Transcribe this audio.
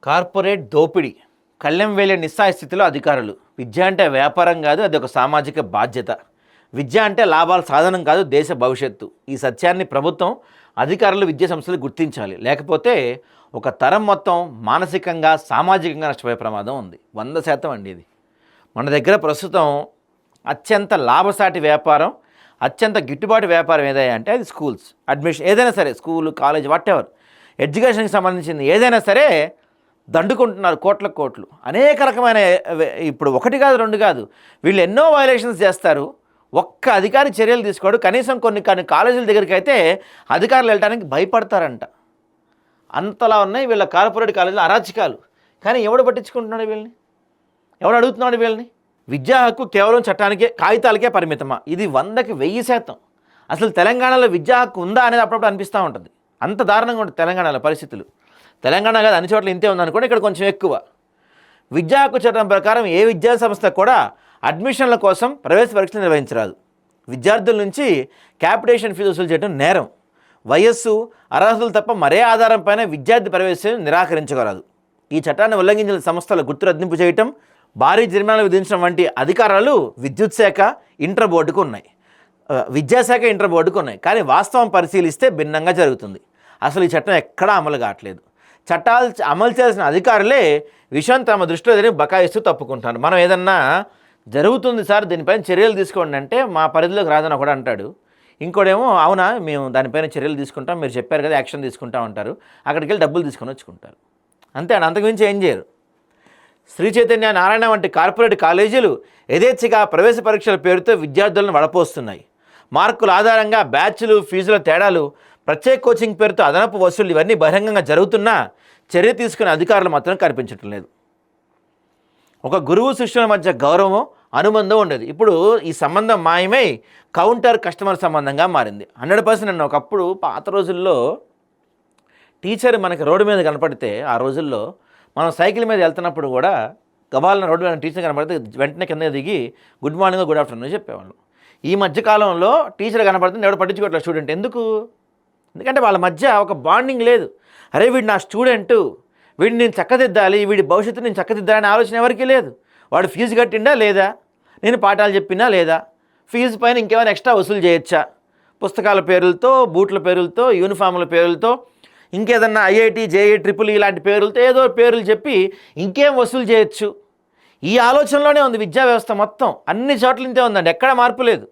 Corporate దోపిడీ కళ్ళెం వేలే నిస్సాయ స్థితిలో అధికారులు. విద్య అంటే వ్యాపారం కాదు, అది ఒక సామాజిక బాధ్యత. విద్య అంటే లాభాల సాధనం కాదు, దేశ భవిష్యత్తు. ఈ సత్యాన్ని ప్రభుత్వం, అధికారులు, విద్యా సంస్థలు గుర్తించాలి. లేకపోతే ఒక తరం మొత్తం మానసికంగా, సామాజికంగా నష్టపోయే ప్రమాదం ఉంది. 100% అండి. ఇది మన దగ్గర ప్రస్తుతం అత్యంత లాభసాటి వ్యాపారం, అత్యంత గిట్టుబాటు వ్యాపారం ఏదైనా అంటే అది స్కూల్స్ అడ్మిషన్. ఏదైనా సరే, స్కూలు, కాలేజ్, వాట్ ఎవర్, ఎడ్యుకేషన్కి సంబంధించింది ఏదైనా సరే దండుకుంటున్నారు కోట్ల కోట్లు. అనేక రకమైన, ఇప్పుడు ఒకటి కాదు రెండు కాదు, వీళ్ళు ఎన్నో వైలేషన్స్ చేస్తారు. ఒక్క అధికారి చర్యలు తీసుకోడు. కనీసం కొన్ని కాలేజీల దగ్గరికి అయితే అధికారులు వెళ్ళడానికి భయపడతారంట. అంతలా ఉన్నాయి వీళ్ళ కార్పొరేట్ కాలేజీలు అరాచకాలు. కానీ ఎవడు పట్టించుకుంటున్నాడు వీళ్ళని? ఎవడు అడుగుతున్నాడు వీళ్ళని? విద్యా హక్కు కేవలం చట్టానికే, కాగితాలకే పరిమితమా? ఇది 100కి 1000%. అసలు తెలంగాణలో విద్యా హక్కు ఉందా అనేది అప్పుడప్పుడు అనిపిస్తూ ఉంటుంది. అంత దారుణంగా ఉంటుంది తెలంగాణలో పరిస్థితులు. తెలంగాణ కాదు, అన్ని చోట్ల ఇంతే ఉందనుకోండి, ఇక్కడ కొంచెం ఎక్కువ. విద్యా హక్కు చట్టం ప్రకారం ఏ విద్యా సంస్థ కూడా అడ్మిషన్ల కోసం ప్రవేశ పరీక్షలు నిర్వహించరాదు. విద్యార్థుల నుంచి క్యాపిటేషన్ ఫీజు వసూలు చేయడం నేరం. వయస్సు, అర్హతలు తప్ప మరే ఆధారం పైన విద్యార్థి ప్రవేశం నిరాకరించగలదు. ఈ చట్టాన్ని ఉల్లంఘించిన సంస్థల గుర్తు రద్దింపు చేయటం, భారీ జరిమానాలు విధించడం వంటి అధికారాలు విద్యుత్ శాఖ, ఇంటర్ బోర్డుకు ఉన్నాయి. విద్యాశాఖ, ఇంటర్ బోర్డుకు ఉన్నాయి. కానీ వాస్తవం పరిశీలిస్తే భిన్నంగా జరుగుతుంది. అసలు ఈ చట్టం ఎక్కడా అమలు కావట్లేదు. చట్టాలు అమలు చేయాల్సిన అధికారులే విషయం తమ దృష్టిలో జరిగి బకాయిస్తూ తప్పుకుంటారు. మనం ఏదన్నా జరుగుతుంది సార్, దీనిపైన చర్యలు తీసుకోండి అంటే మా పరిధిలోకి రాదని ఒకడు అంటాడు. ఇంకోడేమో అవునా మేము దానిపైన చర్యలు తీసుకుంటాం, మీరు చెప్పారు కదా యాక్షన్ తీసుకుంటాం అంటారు. అక్కడికి వెళ్ళి డబ్బులు తీసుకొని వచ్చుకుంటారు. అంతే అండి, అంతకుమించి ఏం చేయరు. శ్రీ చైతన్య, నారాయణ వంటి కార్పొరేట్ కాలేజీలు యథేచ్ఛగా ప్రవేశ పరీక్షల పేరుతో విద్యార్థులను వడపోస్తున్నాయి. మార్కుల ఆధారంగా బ్యాచ్లు, ఫీజుల తేడాలు, ప్రత్యేక కోచింగ్ పేరుతో అదనపు వసూళ్లు, ఇవన్నీ బహిరంగంగా జరుగుతున్నా చర్య తీసుకునే అధికారులు మాత్రం కనిపించటం లేదు. ఒక గురువు శిష్యుల మధ్య గౌరవం, అనుబంధం ఉండేది. ఇప్పుడు ఈ సంబంధం మాయమై కౌంటర్ కస్టమర్ సంబంధంగా మారింది. 100% నేను ఒకప్పుడు పాత రోజుల్లో టీచర్ మనకి రోడ్డు మీద కనపడితే, ఆ రోజుల్లో మనం సైకిల్ మీద వెళ్తున్నప్పుడు కూడా గబాలన రోడ్డు మీద టీచర్ కనపడితే వెంటనే కింద దిగి గుడ్ మార్నింగ్, గుడ్ ఆఫ్టర్నూన్ చెప్పేవాళ్ళు. ఈ మధ్యకాలంలో టీచర్ కనపడుతుంది, ఎవడు పట్టించుకోవట్లేదు స్టూడెంట్. ఎందుకంటే వాళ్ళ మధ్య ఒక బాండింగ్ లేదు. అరే వీడు నా స్టూడెంటు, వీడిని నేను చక్కదిద్దాలి, వీడి భవిష్యత్తు నేను చక్కదిద్దాలనే ఆలోచన ఎవరికీ లేదు. వాడు ఫీజు కట్టిండా లేదా, నేను పాఠాలు చెప్పినా లేదా, ఫీజు పైన ఇంకేమైనా ఎక్స్ట్రా వసూలు చేయొచ్చా, పుస్తకాల పేర్లతో, బూట్ల పేర్లతో, యూనిఫామ్ల పేర్లతో, ఇంకేదన్నా ఐఐటి, జేఈ, ట్రిపుల్ ఇలాంటి పేర్లతో ఏదో పేర్లు చెప్పి ఇంకేం వసూలు చేయొచ్చు. ఈ ఆలోచనలోనే ఉంది విద్యా వ్యవస్థ మొత్తం. అన్ని చోట్ల ఇంతే ఉందండి, ఎక్కడ మార్పు లేదు.